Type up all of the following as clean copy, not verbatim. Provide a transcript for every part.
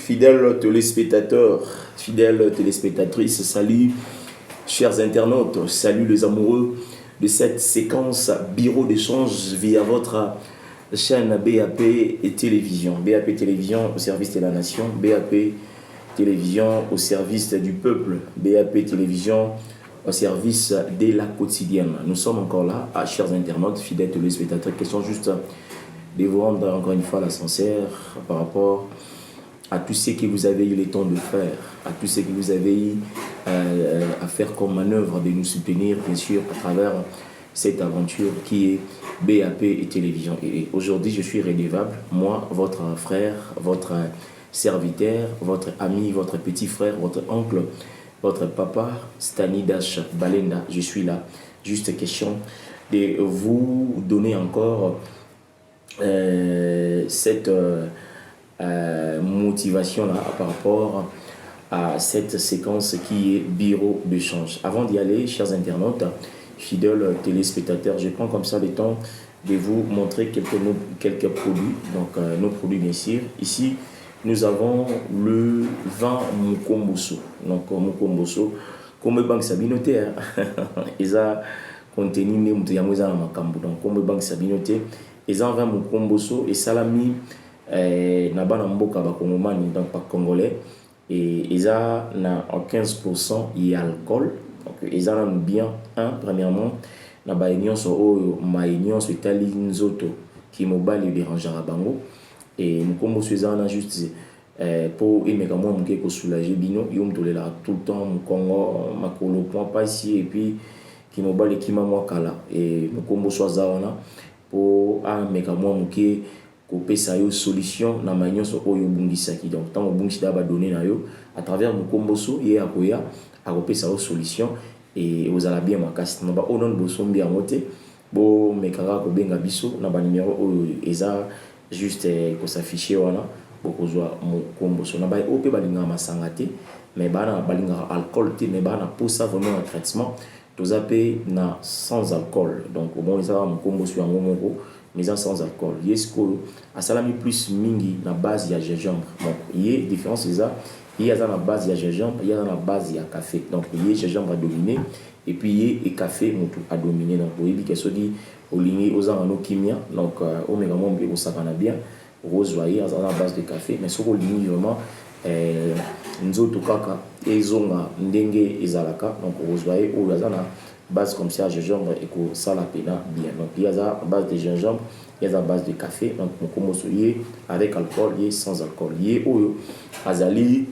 Fidèles téléspectateurs, fidèles téléspectatrices, salut chers internautes, salut les amoureux de cette séquence bureau d'échange via votre chaîne BAP et télévision. BAP télévision au service de la nation, BAP télévision au service du peuple, BAP télévision au service de la quotidienne. Nous sommes encore là, chers internautes, fidèles téléspectateurs, question juste de vous rendre encore une fois la sincère par rapport à tout ce que vous avez eu le temps de faire, à tout ce que vous avez eu à faire comme manœuvre, de nous soutenir, bien sûr, à travers cette aventure qui est BAP et télévision. Et aujourd'hui, je suis redevable, moi, votre frère, votre serviteur, votre ami, votre petit frère, votre oncle, votre papa, Stanidas Balenda. Je suis là. Juste question de vous donner encore cette motivation là par rapport à cette séquence qui est bureau d'échange. Avant d'y aller, chers internautes, fidèles téléspectateurs, je prends comme ça le temps de vous montrer quelques produits. Donc nos produits bien sûr. Ici, nous avons le vin Mukomboso. Donc Mukomboso, comme banque Sabinoté, ils ont contenu donc comme banque Sabinoté, ils ont vin Mukomboso et salami na bana mboka bakongomani donc pas congolais et ils ont na 15% y alcool. Donc ils ont bien premièrement na ba union so o ma union so itali nzoto qui mobile dérangera bango et Mukomboso ils ont juste pour aimer comment on peut soulager bino yom tolela tout le temps mu Congo makolo point pas ici et puis qui mobile qui m'a kala et Mukomboso zawana pour aimer comment on peut kopesa yo solution na manyoso oyo bungisaki. Donc tant obungisi da ba donner na yo à travers Mukomboso ye akoya akopesa yo solution et vous allez bien makasi na ba onon bosombi ya moté bo mekara ko benga biso na ba numéro oyo eza juste ko s'afficher wana bokozwa Mukomboso na ba opé balinga masanga te mais bana balinga alcool te mais bana posa vraiment un traitement tozape na sans alcool. Donc au moins ça Mukomboso yango moko mais sans alcool. Yes ko a salami plus mingi na base ya gingembre. Bon, y a différence c'est ça. Il y a na base ya gingembre, il y a na base ya café. Donc il y a gingembre à dominer et puis il y a café mutu à dominer. Donc oui bi keso di au ligné aux angano kimia. Donc au mega mon bi au sakana bien. Rose voyer à la base de café mais sur au ligné vraiment nzoto kaka ezonga ndenge ezalaka. Donc rose voyer au lazana base comme ça gingembre et que ça la pena bien. Donc il y a la base de gingembre, il y a la base de café. Donc Mukomboso avec alcool, il sans alcool. Il oyo azali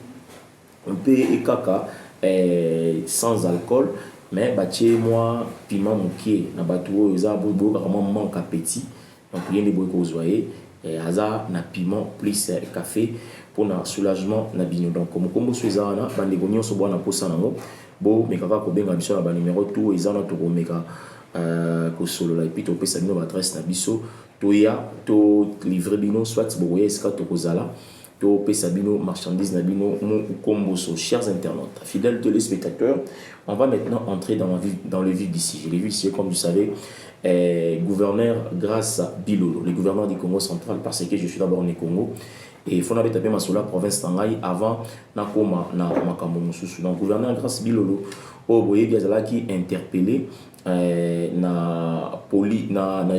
un peu et kaka sans alcool mais batie moi piment moké na batu oyo za bobo vraiment manque appétit. Donc rien de boy ko zoyer aza na piment plus café pour na soulagement na bino. Donc Mukomboso ezana bande gonyo so bwana posa nango bo mekaka ko benga biso ba numéro tout ezana to ko meka ko solo la et puis to pesa bino adresse na biso to ya to livrer bino soit boye eska to kozala to pesa bino marchandise na bino Mukomboso. Chers internautes, fidèles téléspectateurs, on va maintenant entrer dans le vif d'ici. Je l'ai vu ici comme vous savez gouverneur grâce à Bilolo, le gouverneur du Congo central parce que je suis d'abord né Congo. Et il faut taper ma sola province Tangaï avant Nakoma na makambo mususu. Donc gouverneur grâce Bilolo au boye biazala qui interpellé na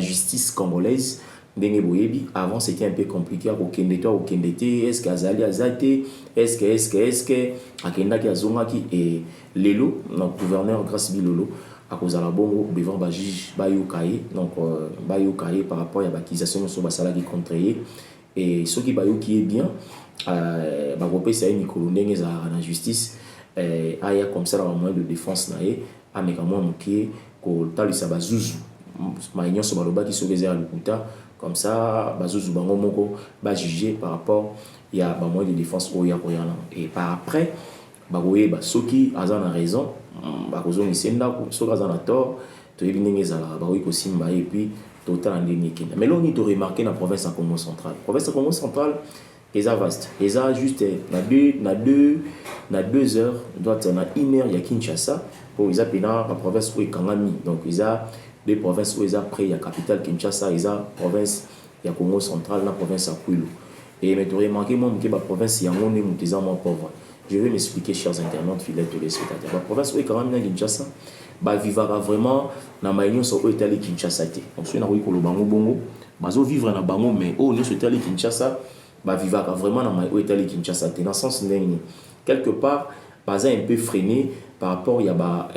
justice congolaise ndenge boyebi. Avant c'était un peu compliqué au kendete est-ce qu'azali azate est-ce que akenda ki azonga ki et lelo notre gouverneur grâce Bilolo à cause de la bongo devant ba juge ba yokaye. Donc ba yokaye par rapport à l'accusation sur basala qui contrayé et ce qui est bien ba kopé c'est une colonne za na justice aya comme ça la moyen de défense naé amekamo moké ko talisa bazuzu ma union so baloba qui so réserve lukuta comme ça bazuzu bango moko ba juger par rapport il y a ba moyen de défense oya koyana et par après ba koye ba soki azana raison ba kozo misenda ko so azana tort to yebi ndenge za ba koye ko simba et puis total ndenge kenda. Mais là on y to remarquer na province Congo central. Province Congo central est vaste. Et ça juste na 2 heures doit na 1 heure ya Kinshasa pour ils appellent la province où est Kangami. Donc ils a deux provinces où ils a près la capitale Kinshasa, ils a province ya Congo central, la province à Kwilu. Et mais tu remarqué, moi, que la province, il y a un monde moins pauvre. Je vais m'expliquer, chers internautes, fidèles téléspectateurs. La province, oui, quand même, il y a Kinshasa, bah, vivra vraiment dans ma union sur l'État Kinshasa. Donc, si on a eu le bango bongo, bah, vivre dans bango, mais oh, nous, sur l'État Kinshasa, bah, vivra vraiment dans ma État Kinshasa. Dans le sens, quelque part, bah, ça un peu freiné par rapport à la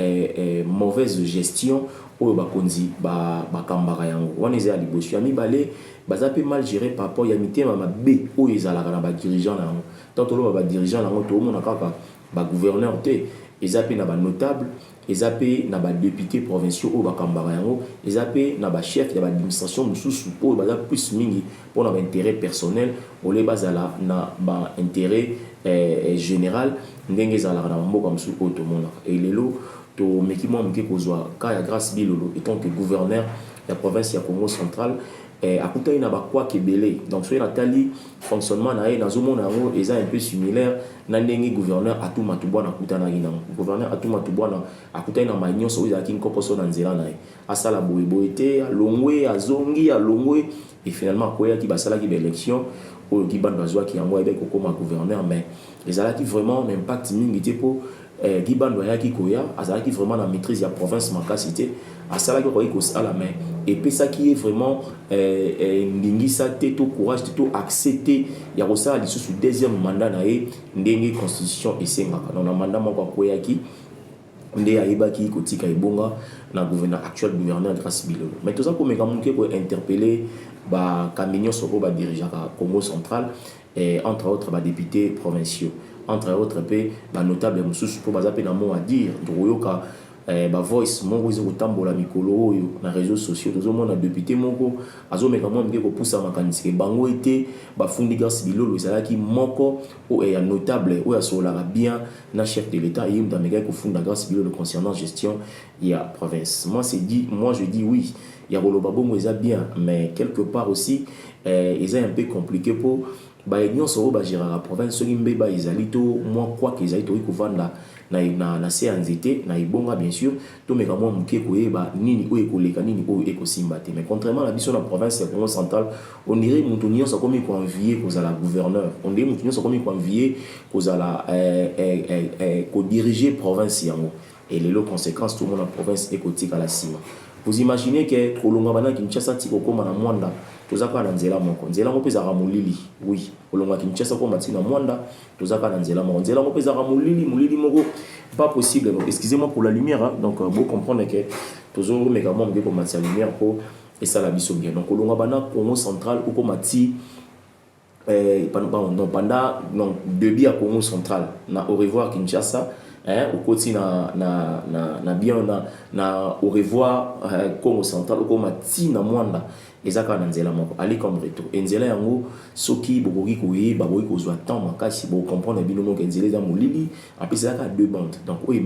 mauvaise gestion oyo bakonzi bakambaka yango wana eza ya liboso ya mibale baza mpe mal géré par rapport ya mitema mabe oyo ezalaka na badirigeant na yango tant toloba badirigeant na yango toomona kaka bagouverneur te eza mpe na banotable eza mpe na badéputé provinciaux oyo bakambaka yango eza mpe na bachef ya baadministration mosusu oyo baza plus mingi mpona baintérêt personnel ole bazala na baintérêt général ndenge ezalaka na bamboka mosusu oyo tomonaka e lelo tomeki mwa moke kozwa ka ya Grâce Bilolo étant que gouverneur de la province ya Congo central akutani na bakwaka ebele donc soki natali fonctionnement na ye nazomona yango eza un peu similaire na ndenge gouverneur Atuma Tubwana akutanaki nango gouverneur Atuma Tubwana akutani na mai nyonso oyo ezalaki nkokoso na nzela na ye asala boyeboye te alongwe azongi alongwe et finalement akoyaki basalaki baélection oyo kibanda bazwaki yango ayebaki kokoma gouverneur mais ezalaki vraiment na impact mingi te mpo Gibando ayaki koya azalaki vraiment la maîtrise de la province makasi te asalaki koyi kosala mais et puis ça qui est vraiment ndingisa te to courage te to accepter ya kosala lisusu deuxième mandat na ye ndenge constitution esengaka donc na mandat moko akoyaki nde ayebaki kotika ebonga na gouverneur actuel gouverneur Grâce Bilolo mais tout ça pour mekamouke ko interpeller ba kamignon soko ba dirigeaka Congo central et entre autres ba députés provinciaux entre autres pe ba notable mususu po baza pe na mot à dire ndoyoka ba voice moko izo kotambola mikolo oyo na réseaux sociaux tozomona député moko azomeka mwa mke kopusa makanisi bango ete bafundi Grâce Bilolo ezalaki moko o ya notable o ya solaka bien na chef de l'état et ndameka kofunda Grâce Bilolo concernant gestion ya province moi je dis oui ya koloba bongo eza bien mais quelque part aussi eza un peu compliqué pour ba nyonso oyo bagéraka la province soki mbeba ezali to mwa kwaka ezali toki kovanda na se ya nzete na ebonga bien sûr tomeka mwa moke koyeba nini oyo ekoleka nini oyo ekosimba te mais contrairement na biso na province ya Congo central on dirait moto nyonso akomi koenvier kozala gouverneur on dirait moto nyonso akomi koenvier kozala kodiriger province yango et lelo conséquence tout le monde na province ekotika la nsima vous imaginez que kolonga bana Kinshasa tikokoma na mwanda tozaka na nzela moko nzela moko ezaka molili oui kolonga Kinshasa ko matina mwanda tozaka na nzela moko nzela moko ezaka molili moko pas possible donc excusez-moi pour la lumière hein? Donc vous comprenez que tozo meka mo mbe ko matia lumière pour et ça la biso bien donc kolonga bana Congo central ko mati pendant début à Congo central na au revoir Kinshasa au côté na bien na au revoir Congo central au mati na mwanda ezaka na nzela moko ali comme retour nzela yango soki bokoki koyeba bokoki kozwa temps makasi bo comprendre bino moko nzela za molili apesa ka deux bandes donc oyo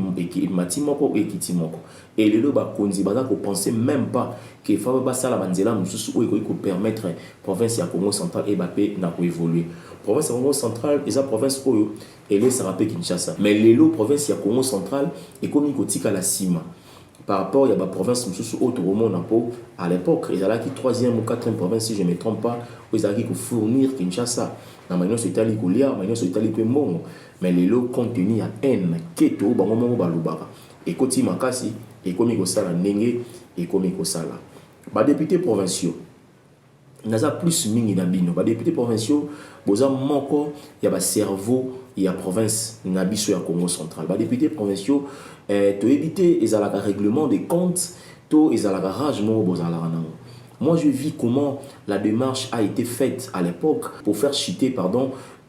mati moko ekiti moko et lelo bakonzi baza ko penser même pas que fa basala banzela mususu oyo ko permettre province ya Congo central et bape na ko évoluer province ya Congo central eza province oyo ele sera pe Kinshasa mais lelo province ya Congo central ekomi kotika la sima par rapport à la province à l'époque, ils allaient qui 3e ou 4e province, si je ne me trompe pas, où ils allaient fournir Kinshasa. Dans la sur Italie, sur Italie, mais les lots contenus à haine, keto, bangomo, balubara. Et koti makasi, et comme il sala nenge, et comme il sala. Bah députés provinciaux, naza plus mingi na bino. Bah députés provinciaux, boza moko, il y a cerveau, il y a province, nabiso ya Congo central. Bah députés provinciaux, to éviter les règlement des comptes, to les rage moi je vis comment la démarche a été faite à l'époque pour faire chuter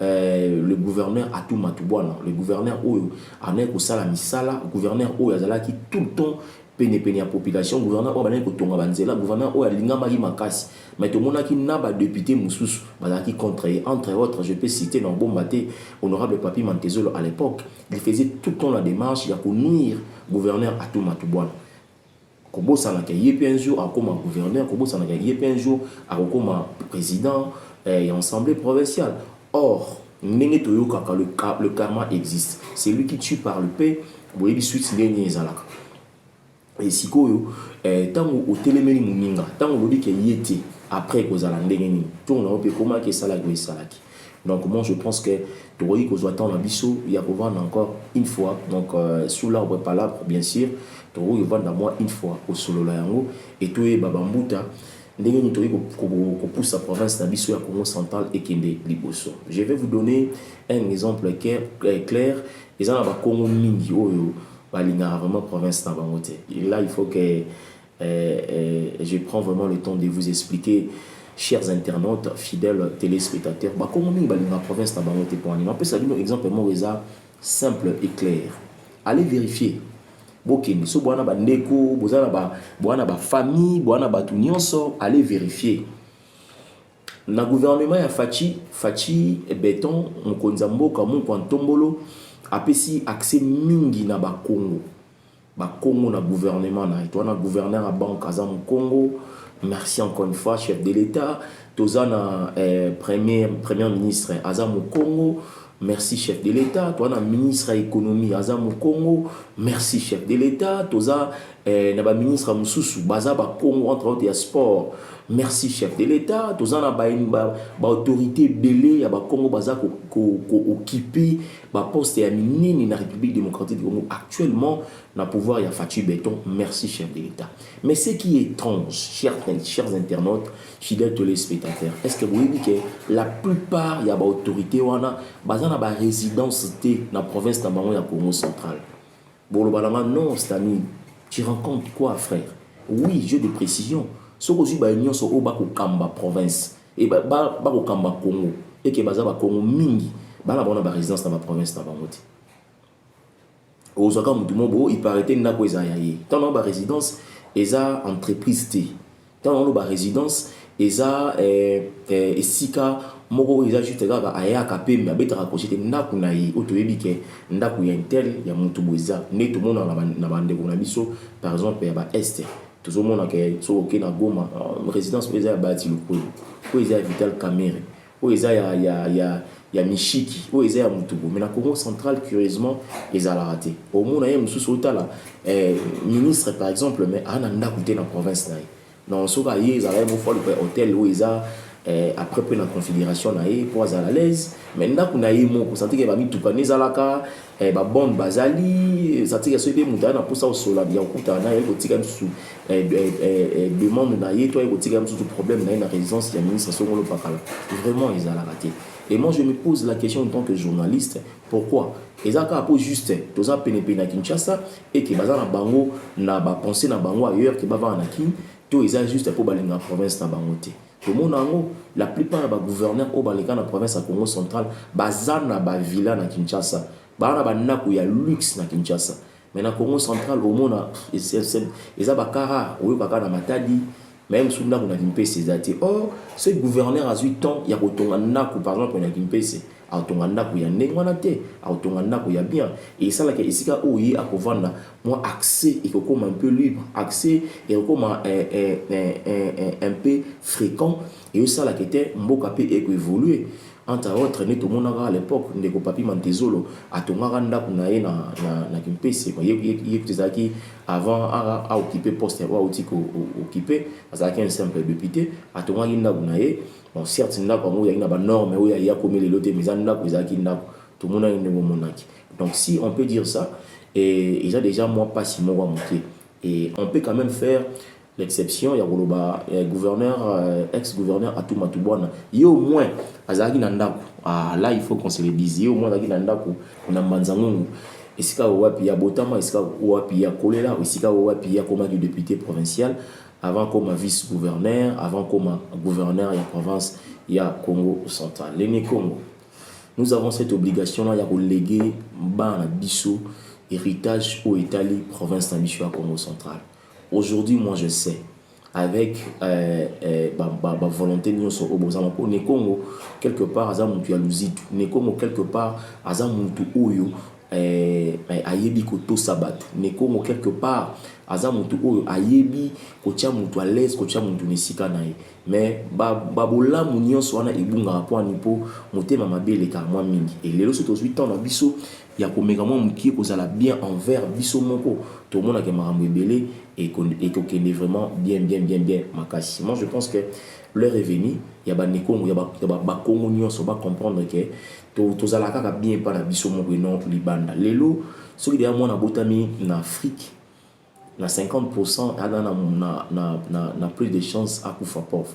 le gouverneur Atuma Tubwana, le gouverneur Oyo Anek Osala Misala, gouverneur Oyo Azalaki tout le temps pene la population, gouverneur Oyo Anek Otonga Banzela, gouverneur Oyo Alinga Mari Makasi. Mais tout le monde qui n'a pas député Moussous, qui contre entre autres, je peux citer dans Bombaté, honorable Papi Mantezolo à l'époque, il faisait tout le temps la démarche, il a connu gouverneur Atuma Tubwana. Kobo Sanaka, il y a un jour à comme gouverneur, Kobo Sanaka, il y a un jour à comme président et assemblée provinciale. Or, le karma existe. C'est lui qui tue par le paix, vous voyez, suite gagné Zalaka. Et si vous tant au téléméri Mouminga, tant au lobby qui y était après que vous allez en tout le monde peut comment que ça la gueule salaki. Donc moi je pense que tu vois qu'on doit attendre biso, il y a encore une fois. Donc sous l'arbre pas l'arbre bien sûr, tu vois il va dans moi une fois au solo la yango et tu es babambuta. Ndenge ni toyi ko pousse la province na biso ya Congo central et kende liboso. Je vais vous donner un exemple clair. Ils ont ba Congo mingi oyo balinga vraiment province na bango te. Et là il faut que je prends vraiment le temps de vous expliquer, chers internautes, fidèles téléspectateurs, bah, comment la province n'a pas été pour un peu ça un exemple simple et clair. Allez vérifier. Ok, so boana ba ndeko, boana ba famille, boana ba tout nyonso, allez vérifier. Na gouvernement ya Fachi Béton, Mkonza Mboka, Mkontombolo, apesi accès mingi na ba Congo. Congo na gouvernement na toi na gouverneur à banque Azam Congo, merci encore une fois chef de l'État, toza na premier ministre Azam Congo, merci chef de l'État, toi na ministre économie Azam Congo, merci chef de l'État, toza na ba ministre Mususu baza ba Congo entre autres ya sport, merci chef de l'État, toza na ba autorité belé ya ba Congo baza ko occuper ba poste ya minini na République démocratique du Congo actuellement na pouvoir ya Fachi Béton, merci chef de l'État. Mais ce qui est étrange, chers internautes, fidèles téléspectateurs, est-ce que vous voyez que la plupart ya ba autorité wana baza na ba résidence na province na bango ya Congo central. Bon le balanga non, Stani, tu rencontres quoi frère? Oui, jeu de précision. Ce que je dis union so obako kamba province et ba kamba Congo et que baza ba Congo mingi ba na bona ba résidence na ba province na bango. Ozaka mutumo il paraît ndako eza yaye. Tant ba résidence eza entreprise té. Tant ba résidence eza esika moko eza juste kaka ayaka pembe abetaka kochete ndako na ye otoyebi ke ndako ya intel ya mutu boza neto mona na bandeko na biso par exemple ya ba est tozomona ke so ok na Goma résidence eza ya bati lokolo ko eza Vital Kamerhe o eza ya Mishiki o eza ya Mutubo mais na Congo central curieusement eza la raté au mona ye mususu otala ministre par exemple mais ana ndako te na province na ye non soka ye eza la mo fol hôtel o eza après la configuration na ye pour à l'aise mais ndako na ye moko santike ba mituka nezalaka ba bonne bazali santike so be mutana na posa au sola bien okuta na ye kotika msu demande na ye toi kotika msu problème na ye na résidence ya ministre Songolo Pakala vraiment ils a la raté. Et moi je me pose la question en tant que journaliste, pourquoi ezaka po juste toza penepe na Kinshasa et que baza na bango na ba penser na bango ailleurs que bava na Kin to eza juste pour balinga province na bango te. Tout le monde, la plupart des gouverneurs au Balika na province à Congo central, bazana ba villa na Kinshasa, bazana ba naku ya luxe na Kinshasa. Mais na Congo central au monde, eza bakara, oyo baka na Matadi, même sous naku na Kimpese zati. Or, ce gouverneur a 8 ans, ya kotonga naku par exemple na Kimpese. Autonga ndako ya ndengwana te, autonga ndako ya bien. Et ça là que esika oyi akovanda, moi accès et comme un peu libre, accès et comme un peu fréquent et ça là qui était mboka pe évoluer. Entre autres, tout le monde à l'époque, ndeko papi Mantezolo, atonga ndako na ye na Kimpese, yeki avant à occuper poste à occuper, parce qu'il un simple député, atonga ndako na ye. Bon, certes, il y a une norme, il y a comme les lots, mais il y a tout le monde a une monarchie. Donc, si on peut dire ça, et il y a déjà moi pas si moi manqué. Et on peut quand même faire l'exception. Il y a le gouverneur, ex-gouverneur Atou Matouboana. Il y a au moins, là, il faut qu'on se le dise. Il y a au moins, on a Manzangongu. Et si il y a Botama, et si il y a Kolela, et si il y a comme député provincial. Avant comme vice-gouverneur, avant comme gouverneur de la province, il y a Congo central. Les Congo. Nous avons cette obligation-là, il y a léguer ban biso héritage au Italie, province de Congo central. Aujourd'hui, moi je sais, avec ma volonté de nous au Bozamako, les Congo, quelque part, Azamutu Yaluzitu, les Congo, quelque part, Azamutu Oyo, ayebi koto sabatu Congo, quelque part, azamutu oyo ayebi kotia mutu à l'aise kotia mutu nesika nae mais babola nyonso wana ebunga po anipo motema mabele ka mwa mingi et lelo so tozwi temps na biso ya komeka mwa mukie kozala bien envers biso moko to mona ke makambo ebele et kokende vraiment bien makasi. Moi je pense que l'heure est venue, il y a des Congo, il y a Congo nyonso ba comprendre que tous ala kaka bien pas na biso mo non libanda. Lelo ceux qui derrière moi na botami en Afrique na 50% na plus de chances à kufa pauvre.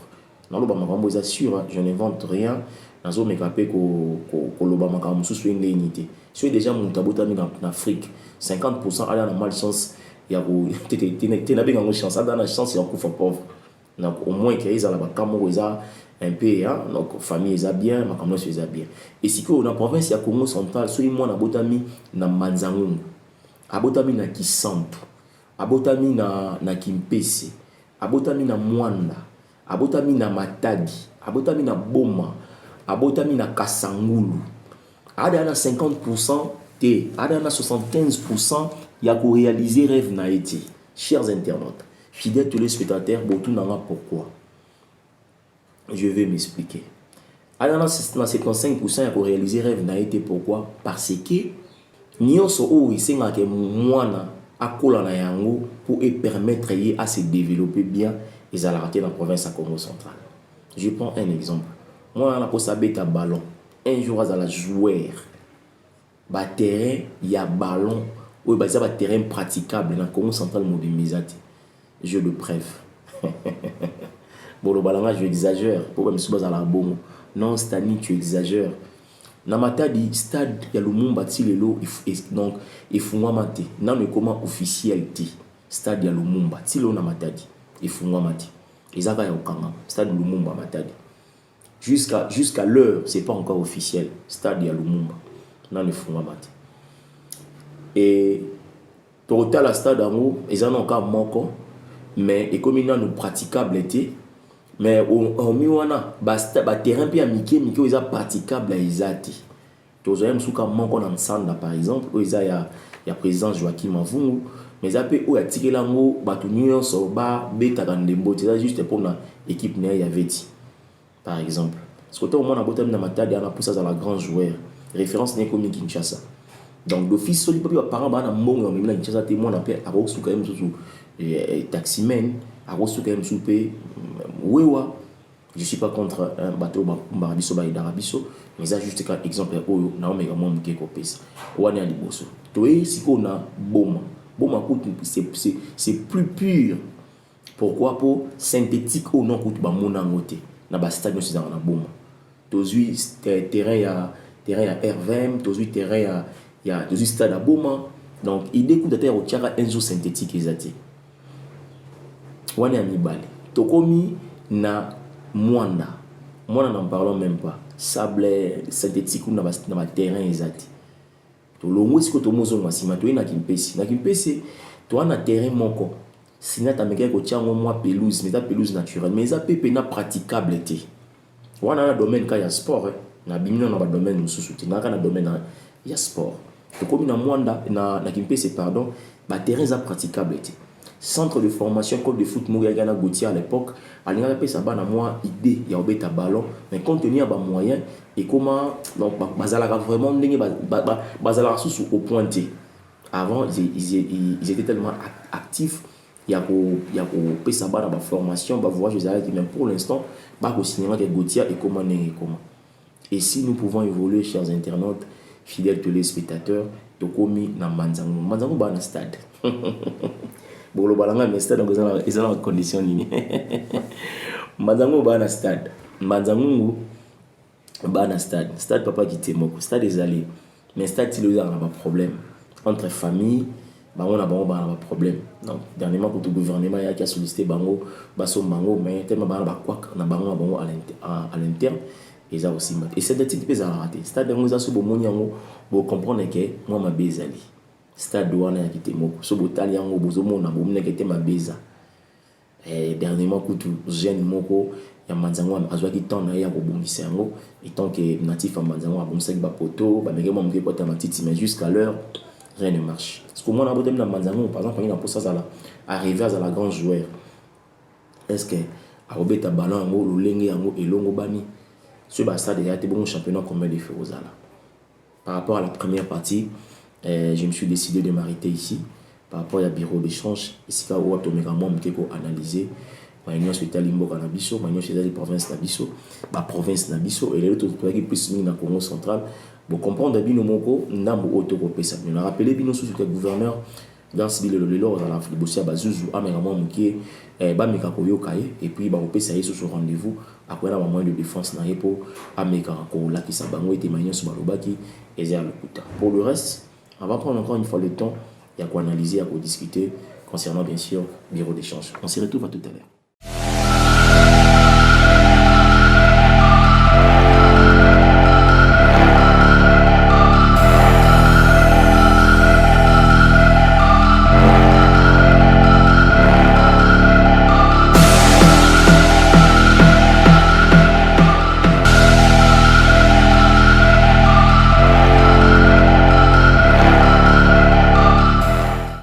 Na loba makambo za sûr, je n'invente rien. Nazo mekape ko loba makambo susu ngeni te. Ceux déjà mon tabotami en Afrique, 50% ala na malchance ya ko te na benga chance ala na chance ya kufa pauvre. Donc au moins qu'ils ont la Cameroun un peu hein, donc famille est bien, ma Cameroun est bien. Et si que dans la province ya Congo central, soit moi na botami na Manzangungu, abotami na Kisantu, abotami na Kimpese, abotami na Mwanda, abotami na Matadi, abotami na Boma, abotami na Kasangulu. Ada na 50% te, ada na 75% ya ko réaliser rêve na été. Chers internautes, fidèles téléspectateurs, pourquoi? Je vais m'expliquer. Alors, dans 75%, il faut réaliser rêve n'a été pourquoi? Parce que nous sommes ici pour permettre à se développer bien et à la rater dans la province à Congo central. Je prends un exemple. Moi, on a pour saber un ballon. Un jour, à la joueur, terrain, il y a ballon, ou il y a terrain praticable dans le Congo central mobilisé. Je le preuve. Bon, le balanga, je exagère. Pourquoi je me suis basé à la bombe? Non, Stani, tu exagères. Dans ma tête, stade, il y a le monde bâti le lot. Donc, il faut moi mater. Dans le comment officiel, stade, il y a le monde bâti le dans ma tête. Il faut moi mater. Et ça va y avoir stade, le monde bâti. Jusqu'à l'heure, ce n'est pas encore officiel. Stade, il y a le monde. Dans le fond, mater. Et, total, la stade, ils en ont encore manqué. Mais et comme il nous praticable était mais au miwana terrain puis amiki ils sont praticable à isati tous aime souka manko na nsanda par exemple où il y a président Joachim Mavungu mais ça peut où a tiré lango batu nyonso ba beta kandembo c'est juste pour na équipe né ya veti par exemple parce que toi au moins na botam na matadi ana poussa dans la grand joueur référence né comme Kinshasa donc d'office soli papi parents ba na mbongo na Kinshasa témoin na pe abo souka même sous taximen à Rosuka Msoupe Wewa. Je ne suis pas contre un bateau Barabiso Baïdarabiso, mais ça juste un exemple où on a un peu de copes. On a des bosses. Tu si on a Boma. Boma c'est plus pur. Pourquoi pour synthétique ou non coûte Bamona Moté. Na bastade nous c'est dans la Boma. Tu terrain ya R20, tu terrain ya stade à Boma. Donc il découle de terre au Tchara un jour synthétique exact. Wane amibale tokomi na Mwanda n'en parlons même pas sable synthétique na terrain exact to longo siko to mozo masima to na Kimpese to na terrain moko sina ta meka ko tiango moi pelouse mais ta pelouse naturelle mais ça pepe na praticable été wana na domaine ka ya sport na bimino na ba domaine mususu na ka na domaine ya sport tokomi na Mwanda na Kimpese pardon ba terrain za praticable été centre de formation club de foot Mouriagana Gauthier à l'époque alinga pe ça bana moi idée ya obeta ballon mais compte tenu ba moyen et comment donc bazala vraiment ndenge bazala sous au pointé avant ils étaient tellement actifs ya ko pe ça bana ba formation ba voyage qui même pour l'instant ba ko cinéma de Gauthier et comment et si nous pouvons évoluer chers internautes fidèles téléspectateurs tokomi na Manzangu ba na stade bon le balanga mais stade donc ils ont en condition ligne Manzangu ba na stade Manzangu ba na stade papa qui témoko stade des allées mais stade il y a un problème entre famille on a un problème donc dernièrement pour tout gouvernement il y a sollicité bango baso bango mais tellement ba quoi na bango à l'interne et ça aussi et c'est des types à rater stade donc ça so bomoni yango bo comprendre que moi ma bezali stade wana ya kitemoko so botali yango bozomona bomona kete mabeza dernièrement kutu jeune moko ya Manzangu azwaki temps na ya kobongisa yango et tant que natif ya Manzangu abongisaki ba poto ba meke mo mke pota matiti mais jusqu'à l'heure rien ne marche parce que moi na botem na Manzangu par exemple il a pour ça là arriver à la grand joueur est-ce que a obeta ballon yango lolenge yango elongo bani ce ba stade ya te bon championnat combien de fois là par rapport à la première partie. Je me suis décidé de m'arrêter ici par rapport à bureau d'échange. Ici, on va analyser Maïnion c'est Talimbo Canabiso, Maïnion c'est les provinces Nabiso, ma province Nabiso, et les autres qui plus dans le Congo central. Pour comprendre, Bino Moko, Nambo Otoko ça. On a rappelé Bino sous le gouverneur, dans ce bilan, le lord dans la Flibosia, Bazuzou, Améramon Mouké, Bameka Koyo Kaye, et puis Bamopé Saïe sur ce rendez-vous, après la moyen de défense, Narepo, Ameka Kola qui s'abango et témoignant sur Balobaki, et Zer le Kouta. Pour le reste, on va prendre encore une fois le temps, il y a quoi analyser, il y a quoi discuter concernant bien sûr bureau d'échange. On se retrouve à tout à l'heure.